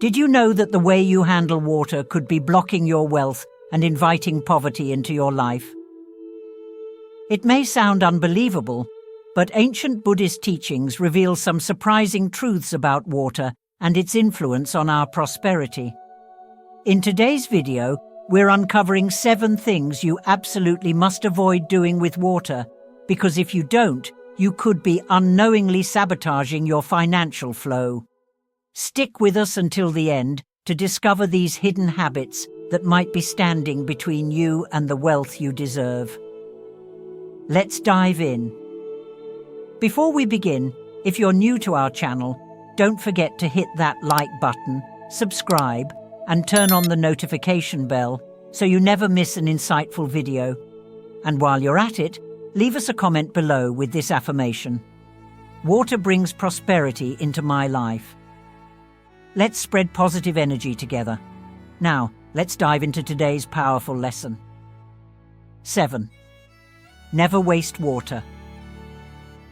Did you know that the way you handle water could be blocking your wealth and inviting poverty into your life? It may sound unbelievable, but ancient Buddhist teachings reveal some surprising truths about water and its influence on our prosperity. In today's video, we're uncovering 7 things you absolutely must avoid doing with water, because if you don't, you could be unknowingly sabotaging your financial flow. Stick with us until the end to discover these hidden habits that might be standing between you and the wealth you deserve. Let's dive in. Before we begin, if you're new to our channel, don't forget to hit that like button, subscribe, and turn on the notification bell so you never miss an insightful video. And while you're at it, leave us a comment below with this affirmation: water brings prosperity into my life. Let's spread positive energy together. Now, let's dive into today's powerful lesson. 7. Never waste water.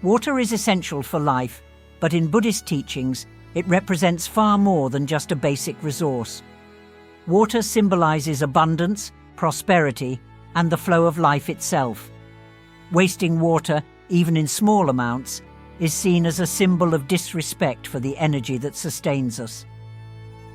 Water is essential for life, but in Buddhist teachings, it represents far more than just a basic resource. Water symbolizes abundance, prosperity, and the flow of life itself. Wasting water, even in small amounts, is seen as a symbol of disrespect for the energy that sustains us.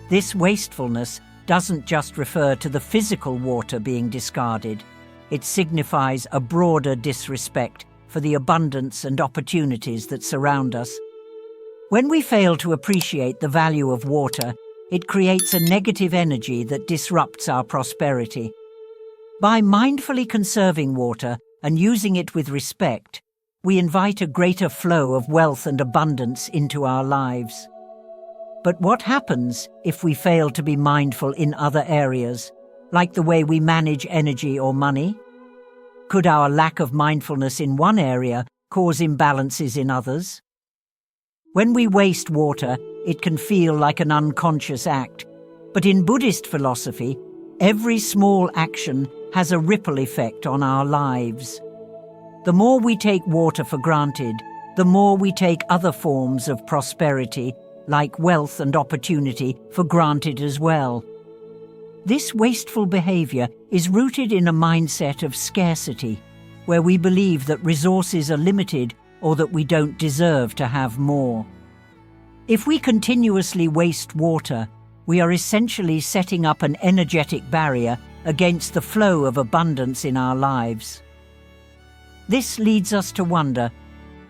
This wastefulness doesn't just refer to the physical water being discarded. It signifies a broader disrespect for the abundance and opportunities that surround us. When we fail to appreciate the value of water, it creates a negative energy that disrupts our prosperity. By mindfully conserving water and using it with respect, we invite a greater flow of wealth and abundance into our lives. But what happens if we fail to be mindful in other areas, like the way we manage energy or money? Could our lack of mindfulness in one area cause imbalances in others? When we waste water, it can feel like an unconscious act, but in Buddhist philosophy, every small action has a ripple effect on our lives. The more we take water for granted, the more we take other forms of prosperity, like wealth and opportunity, for granted as well. This wasteful behavior is rooted in a mindset of scarcity, where we believe that resources are limited or that we don't deserve to have more. If we continuously waste water, we are essentially setting up an energetic barrier against the flow of abundance in our lives. This leads us to wonder,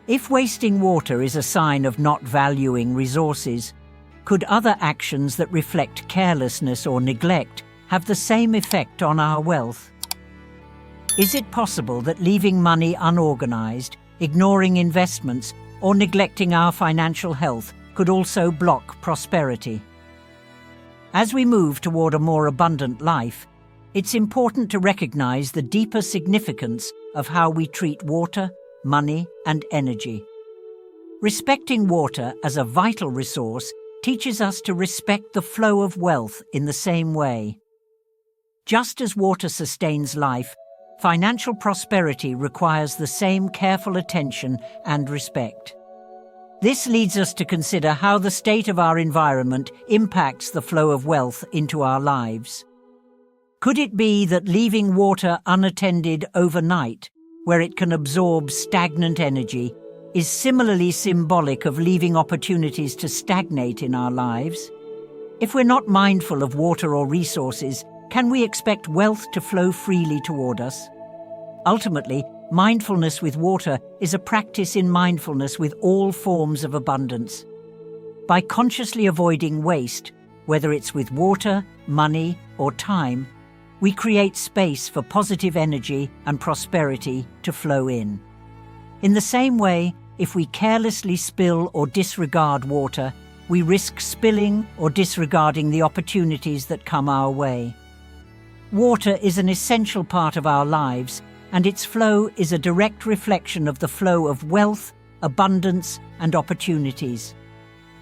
if wasting water is a sign of not valuing resources, could other actions that reflect carelessness or neglect have the same effect on our wealth? Is it possible that leaving money unorganized, ignoring investments, or neglecting our financial health could also block prosperity? As we move toward a more abundant life, it's important to recognize the deeper significance of how we treat water, money, and energy. Respecting water as a vital resource teaches us to respect the flow of wealth in the same way. Just as water sustains life, financial prosperity requires the same careful attention and respect. This leads us to consider how the state of our environment impacts the flow of wealth into our lives. Could it be that leaving water unattended overnight, where it can absorb stagnant energy, is similarly symbolic of leaving opportunities to stagnate in our lives? If we're not mindful of water or resources, can we expect wealth to flow freely toward us? Ultimately, mindfulness with water is a practice in mindfulness with all forms of abundance. By consciously avoiding waste, whether it's with water, money, or time, we create space for positive energy and prosperity to flow in. In the same way, if we carelessly spill or disregard water, we risk spilling or disregarding the opportunities that come our way. Water is an essential part of our lives, and its flow is a direct reflection of the flow of wealth, abundance, and opportunities.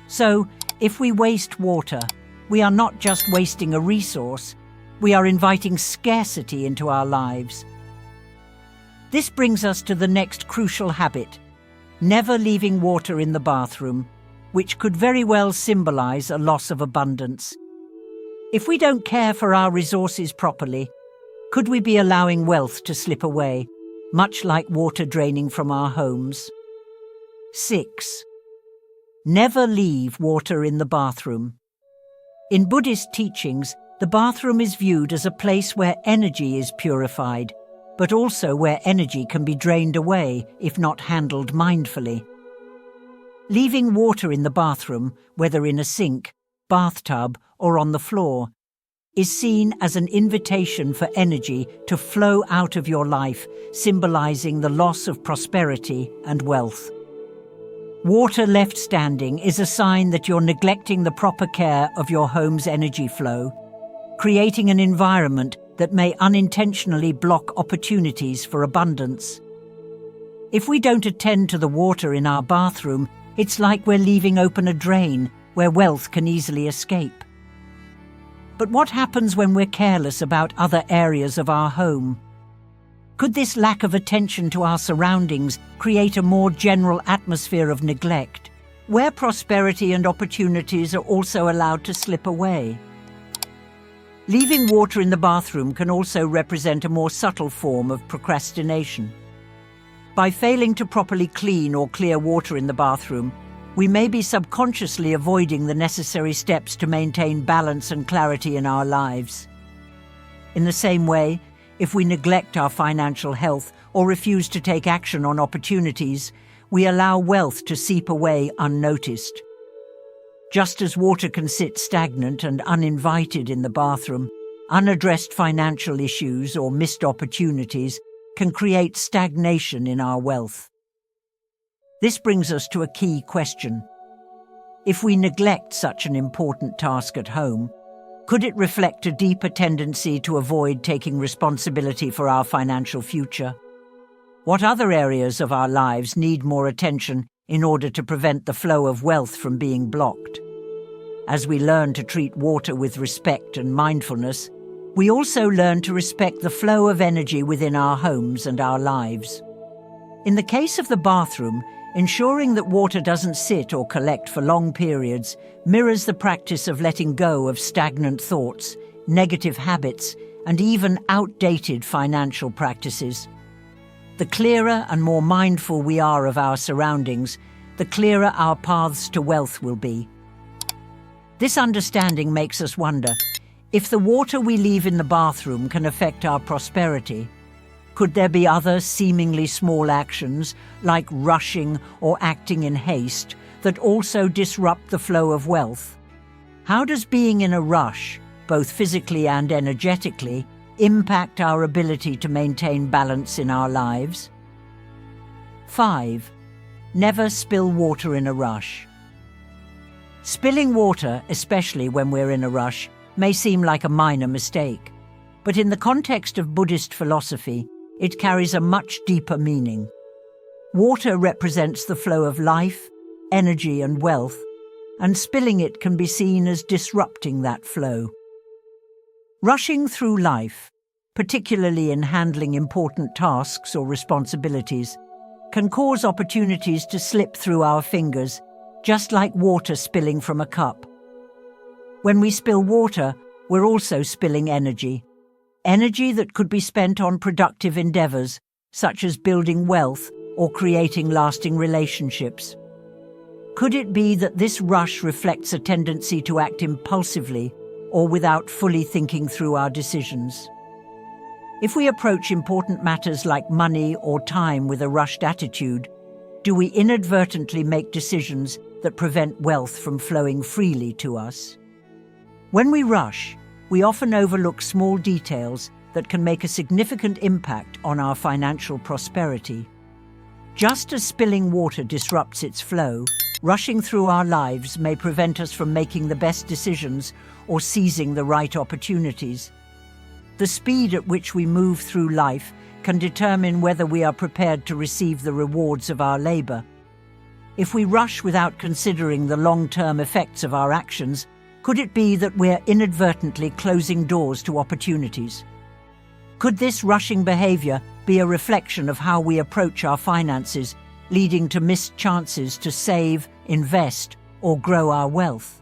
So, if we waste water, we are not just wasting a resource, we are inviting scarcity into our lives. This brings us to the next crucial habit: never leaving water in the bathroom. which could very well symbolize a loss of abundance. If we don't care for our resources properly, could we be allowing wealth to slip away, much like water draining from our homes? 6. Never leave water in the bathroom. In Buddhist teachings, the bathroom is viewed as a place where energy is purified, but also where energy can be drained away if not handled mindfully. Leaving water in the bathroom, whether in a sink, bathtub, or on the floor, is seen as an invitation for energy to flow out of your life, symbolizing the loss of prosperity and wealth. Water left standing is a sign that you're neglecting the proper care of your home's energy flow, creating an environment that may unintentionally block opportunities for abundance. If we don't attend to the water in our bathroom, it's like we're leaving open a drain where wealth can easily escape. But what happens when we're careless about other areas of our home? Could this lack of attention to our surroundings create a more general atmosphere of neglect, where prosperity and opportunities are also allowed to slip away? Leaving water in the bathroom can also represent a more subtle form of procrastination. By failing to properly clean or clear water in the bathroom, we may be subconsciously avoiding the necessary steps to maintain balance and clarity in our lives. In the same way, if we neglect our financial health or refuse to take action on opportunities, we allow wealth to seep away unnoticed. Just as water can sit stagnant and uninvited in the bathroom, unaddressed financial issues or missed opportunities can create stagnation in our wealth. This brings us to a key question. If we neglect such an important task at home, could it reflect a deeper tendency to avoid taking responsibility for our financial future? What other areas of our lives need more attention in order to prevent the flow of wealth from being blocked? As we learn to treat water with respect and mindfulness, we also learn to respect the flow of energy within our homes and our lives. In the case of the bathroom, ensuring that water doesn't sit or collect for long periods mirrors the practice of letting go of stagnant thoughts, negative habits, and even outdated financial practices. The clearer and more mindful we are of our surroundings, the clearer our paths to wealth will be. This understanding makes us wonder, if the water we leave in the bathroom can affect our prosperity, could there be other seemingly small actions, like rushing or acting in haste, that also disrupt the flow of wealth? How does being in a rush, both physically and energetically, impact our ability to maintain balance in our lives? 5. Never spill water in a rush. Spilling water, especially when we're in a rush, may seem like a minor mistake, but in the context of Buddhist philosophy, it carries a much deeper meaning. Water represents the flow of life, energy, and wealth, and spilling it can be seen as disrupting that flow. Rushing through life, particularly in handling important tasks or responsibilities, can cause opportunities to slip through our fingers, just like water spilling from a cup. When we spill water, we're also spilling energy that could be spent on productive endeavors, such as building wealth or creating lasting relationships. Could it be that this rush reflects a tendency to act impulsively or without fully thinking through our decisions? If we approach important matters like money or time with a rushed attitude, do we inadvertently make decisions that prevent wealth from flowing freely to us? When we rush, we often overlook small details that can make a significant impact on our financial prosperity. Just as spilling water disrupts its flow, rushing through our lives may prevent us from making the best decisions or seizing the right opportunities. The speed at which we move through life can determine whether we are prepared to receive the rewards of our labor. If we rush without considering the long-term effects of our actions, could it be that we're inadvertently closing doors to opportunities? Could this rushing behavior be a reflection of how we approach our finances, leading to missed chances to save, invest, or grow our wealth?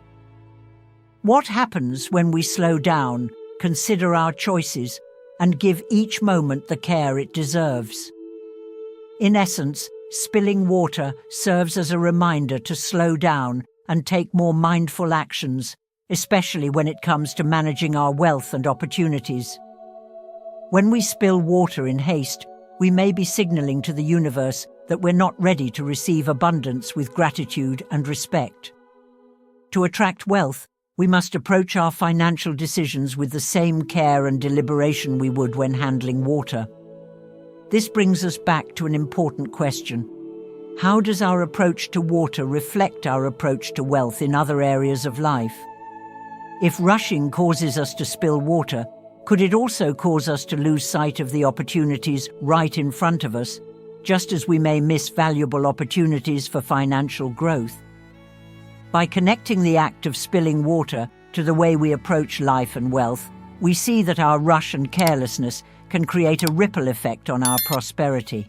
What happens when we slow down, consider our choices, and give each moment the care it deserves? In essence, spilling water serves as a reminder to slow down and take more mindful actions, especially when it comes to managing our wealth and opportunities. When we spill water in haste, we may be signaling to the universe that we're not ready to receive abundance with gratitude and respect. To attract wealth, we must approach our financial decisions with the same care and deliberation we would when handling water. This brings us back to an important question. How does our approach to water reflect our approach to wealth in other areas of life? If rushing causes us to spill water, could it also cause us to lose sight of the opportunities right in front of us, just as we may miss valuable opportunities for financial growth? By connecting the act of spilling water to the way we approach life and wealth, we see that our rush and carelessness can create a ripple effect on our prosperity.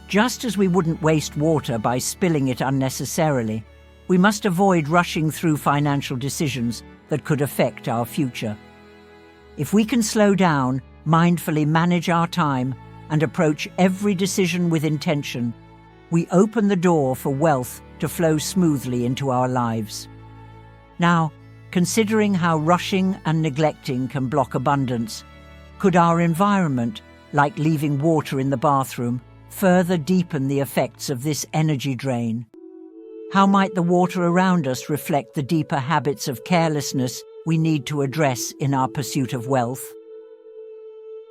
Just as we wouldn't waste water by spilling it unnecessarily, we must avoid rushing through financial decisions that could affect our future. If we can slow down, mindfully manage our time, and approach every decision with intention, we open the door for wealth to flow smoothly into our lives. Now, considering how rushing and neglecting can block abundance, could our environment, like leaving water in the bathroom, further deepen the effects of this energy drain? How might the water around us reflect the deeper habits of carelessness we need to address in our pursuit of wealth?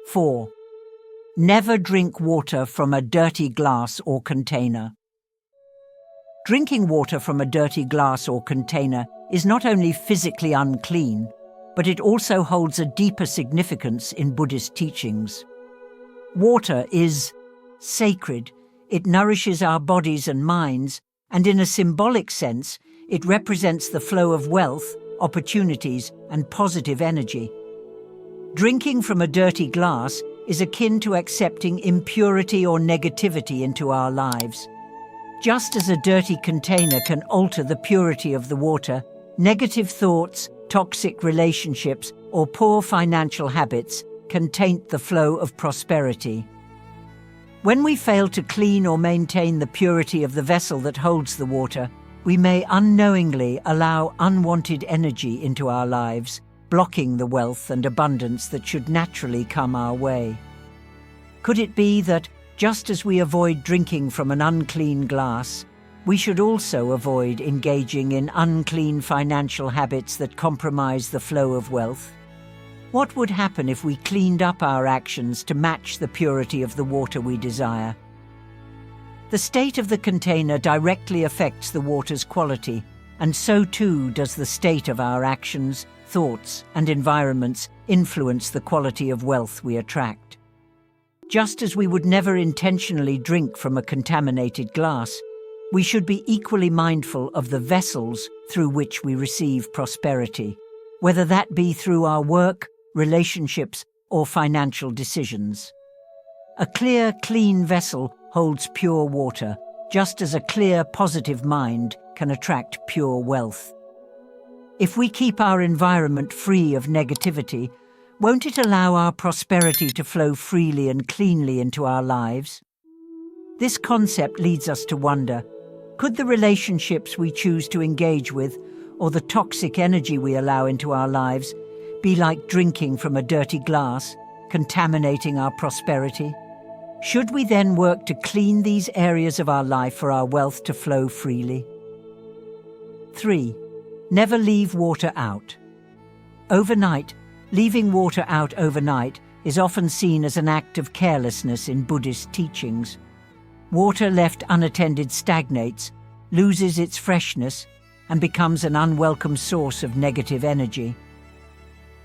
4. Never drink water from a dirty glass or container. Drinking water from a dirty glass or container is not only physically unclean, but it also holds a deeper significance in Buddhist teachings. Water is sacred. It nourishes our bodies and minds, and in a symbolic sense, it represents the flow of wealth, opportunities, and positive energy. Drinking from a dirty glass is akin to accepting impurity or negativity into our lives. Just as a dirty container can alter the purity of the water, negative thoughts, toxic relationships, or poor financial habits can taint the flow of prosperity. When we fail to clean or maintain the purity of the vessel that holds the water, we may unknowingly allow unwanted energy into our lives, blocking the wealth and abundance that should naturally come our way. Could it be that, just as we avoid drinking from an unclean glass, we should also avoid engaging in unclean financial habits that compromise the flow of wealth? What would happen if we cleaned up our actions to match the purity of the water we desire? The state of the container directly affects the water's quality, and so too does the state of our actions, thoughts, and environments influence the quality of wealth we attract. Just as we would never intentionally drink from a contaminated glass, we should be equally mindful of the vessels through which we receive prosperity, whether that be through our work, relationships, or financial decisions. A clear, clean vessel holds pure water, just as a clear, positive mind can attract pure wealth. If we keep our environment free of negativity, won't it allow our prosperity to flow freely and cleanly into our lives? This concept leads us to wonder, could the relationships we choose to engage with, or the toxic energy we allow into our lives, be like drinking from a dirty glass, contaminating our prosperity? Should we then work to clean these areas of our life for our wealth to flow freely? 3. Never leave water out. Overnight, leaving water out overnight is often seen as an act of carelessness in Buddhist teachings. Water left unattended stagnates, loses its freshness, and becomes an unwelcome source of negative energy.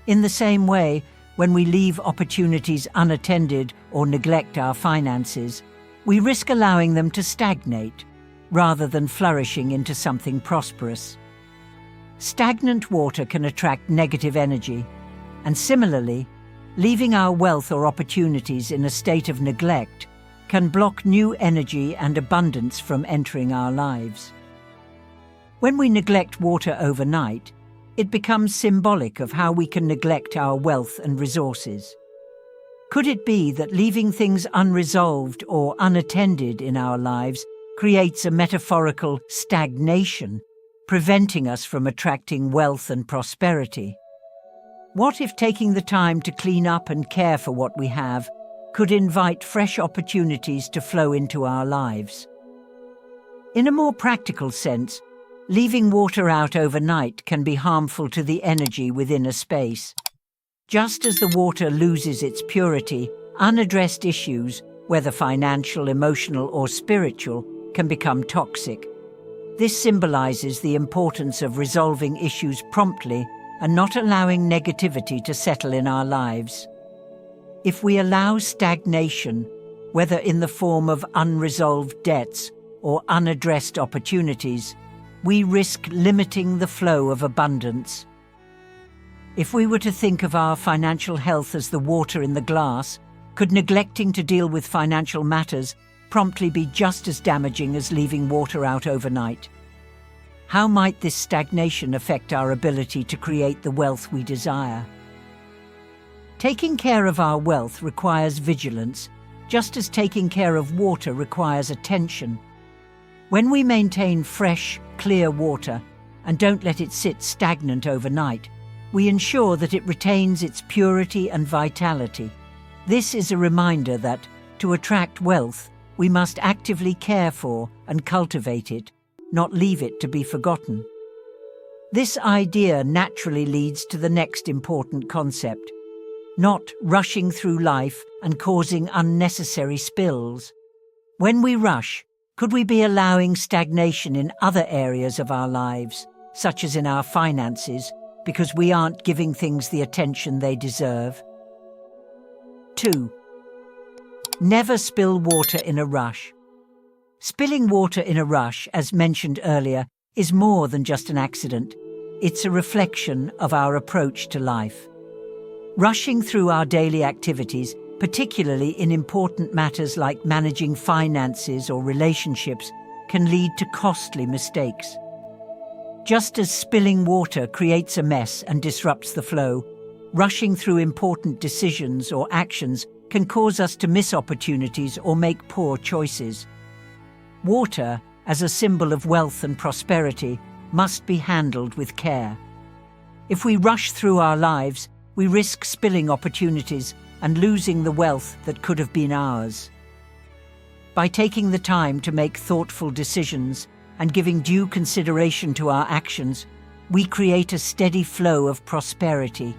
In the same way, when we leave opportunities unattended or neglect our finances, we risk allowing them to stagnate, rather than flourishing into something prosperous. Stagnant water can attract negative energy, and similarly, leaving our wealth or opportunities in a state of neglect can block new energy and abundance from entering our lives. When we neglect water overnight, it becomes symbolic of how we can neglect our wealth and resources. Could it be that leaving things unresolved or unattended in our lives creates a metaphorical stagnation, preventing us from attracting wealth and prosperity? What if taking the time to clean up and care for what we have could invite fresh opportunities to flow into our lives? In a more practical sense, leaving water out overnight can be harmful to the energy within a space. Just as the water loses its purity, unaddressed issues, whether financial, emotional, or spiritual, can become toxic. This symbolizes the importance of resolving issues promptly and not allowing negativity to settle in our lives. If we allow stagnation, whether in the form of unresolved debts or unaddressed opportunities, we risk limiting the flow of abundance. If we were to think of our financial health as the water in the glass, could neglecting to deal with financial matters promptly be just as damaging as leaving water out overnight? How might this stagnation affect our ability to create the wealth we desire? Taking care of our wealth requires vigilance, just as taking care of water requires attention. When we maintain fresh, clear water and don't let it sit stagnant overnight, we ensure that it retains its purity and vitality. This is a reminder that, to attract wealth, we must actively care for and cultivate it, not leave it to be forgotten. This idea naturally leads to the next important concept: not rushing through life and causing unnecessary spills. When we rush, could we be allowing stagnation in other areas of our lives, such as in our finances, because we aren't giving things the attention they deserve? 2. Never spill water in a rush. Spilling water in a rush, as mentioned earlier, is more than just an accident. It's a reflection of our approach to life. Rushing through our daily activities, particularly in important matters like managing finances or relationships, can lead to costly mistakes. Just as spilling water creates a mess and disrupts the flow, rushing through important decisions or actions can cause us to miss opportunities or make poor choices. Water, as a symbol of wealth and prosperity, must be handled with care. If we rush through our lives, we risk spilling opportunities and losing the wealth that could have been ours. By taking the time to make thoughtful decisions and giving due consideration to our actions, we create a steady flow of prosperity.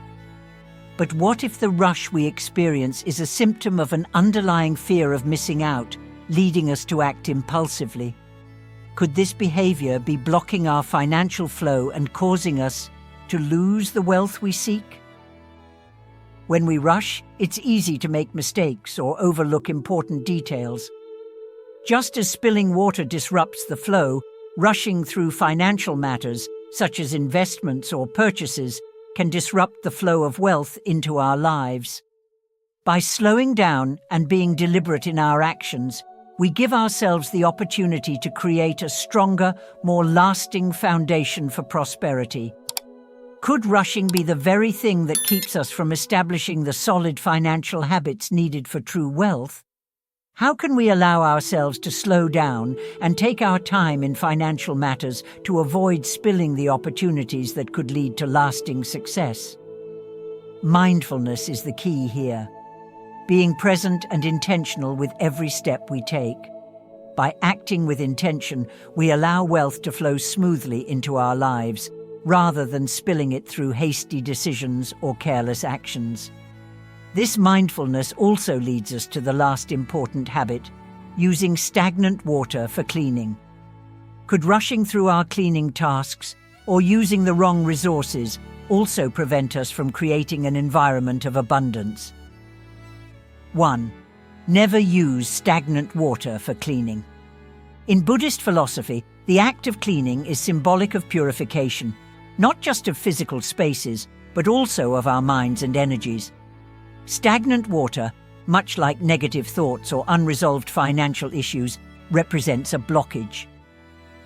But what if the rush we experience is a symptom of an underlying fear of missing out, leading us to act impulsively? Could this behavior be blocking our financial flow and causing us to lose the wealth we seek? When we rush, it's easy to make mistakes or overlook important details. Just as spilling water disrupts the flow, rushing through financial matters, such as investments or purchases, can disrupt the flow of wealth into our lives. By slowing down and being deliberate in our actions, we give ourselves the opportunity to create a stronger, more lasting foundation for prosperity. Could rushing be the very thing that keeps us from establishing the solid financial habits needed for true wealth? How can we allow ourselves to slow down and take our time in financial matters to avoid spilling the opportunities that could lead to lasting success? Mindfulness is the key here. Being present and intentional with every step we take. By acting with intention, we allow wealth to flow smoothly into our lives, rather than spilling it through hasty decisions or careless actions. This mindfulness also leads us to the last important habit: using stagnant water for cleaning. Could rushing through our cleaning tasks or using the wrong resources also prevent us from creating an environment of abundance? 1. Never use stagnant water for cleaning. In Buddhist philosophy, the act of cleaning is symbolic of purification, not just of physical spaces, but also of our minds and energies. Stagnant water, much like negative thoughts or unresolved financial issues, represents a blockage.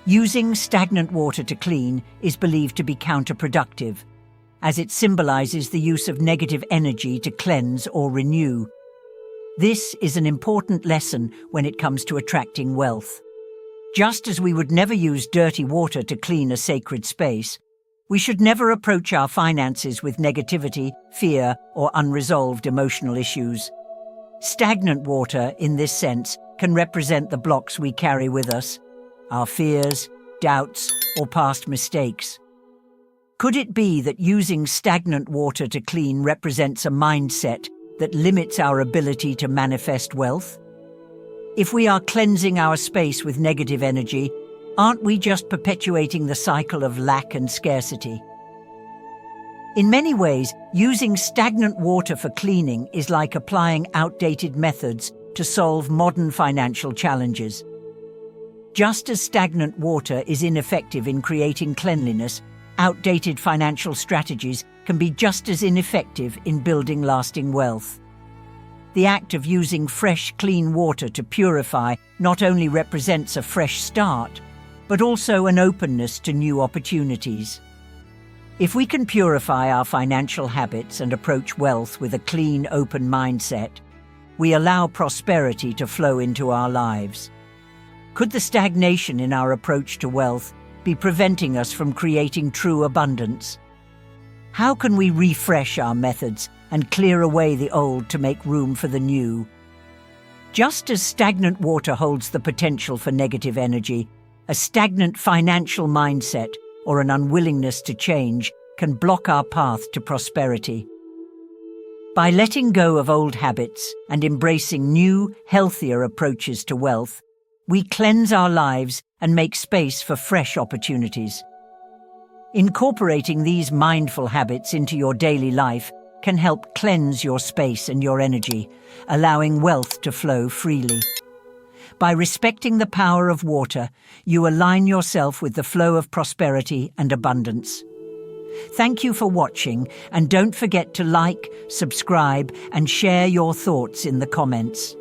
Using stagnant water to clean is believed to be counterproductive, as it symbolizes the use of negative energy to cleanse or renew. This is an important lesson when it comes to attracting wealth. Just as we would never use dirty water to clean a sacred space, we should never approach our finances with negativity, fear, or unresolved emotional issues. Stagnant water, in this sense, can represent the blocks we carry with us, our fears, doubts, or past mistakes. Could it be that using stagnant water to clean represents a mindset that limits our ability to manifest wealth? If we are cleansing our space with negative energy, aren't we just perpetuating the cycle of lack and scarcity? In many ways, using stagnant water for cleaning is like applying outdated methods to solve modern financial challenges. Just as stagnant water is ineffective in creating cleanliness, outdated financial strategies can be just as ineffective in building lasting wealth. The act of using fresh, clean water to purify not only represents a fresh start, but also an openness to new opportunities. If we can purify our financial habits and approach wealth with a clean, open mindset, we allow prosperity to flow into our lives. Could the stagnation in our approach to wealth be preventing us from creating true abundance? How can we refresh our methods and clear away the old to make room for the new? Just as stagnant water holds the potential for negative energy, a stagnant financial mindset or an unwillingness to change can block our path to prosperity. By letting go of old habits and embracing new, healthier approaches to wealth, we cleanse our lives and make space for fresh opportunities. Incorporating these mindful habits into your daily life can help cleanse your space and your energy, allowing wealth to flow freely. By respecting the power of water, you align yourself with the flow of prosperity and abundance. Thank you for watching, and don't forget to like, subscribe, and share your thoughts in the comments.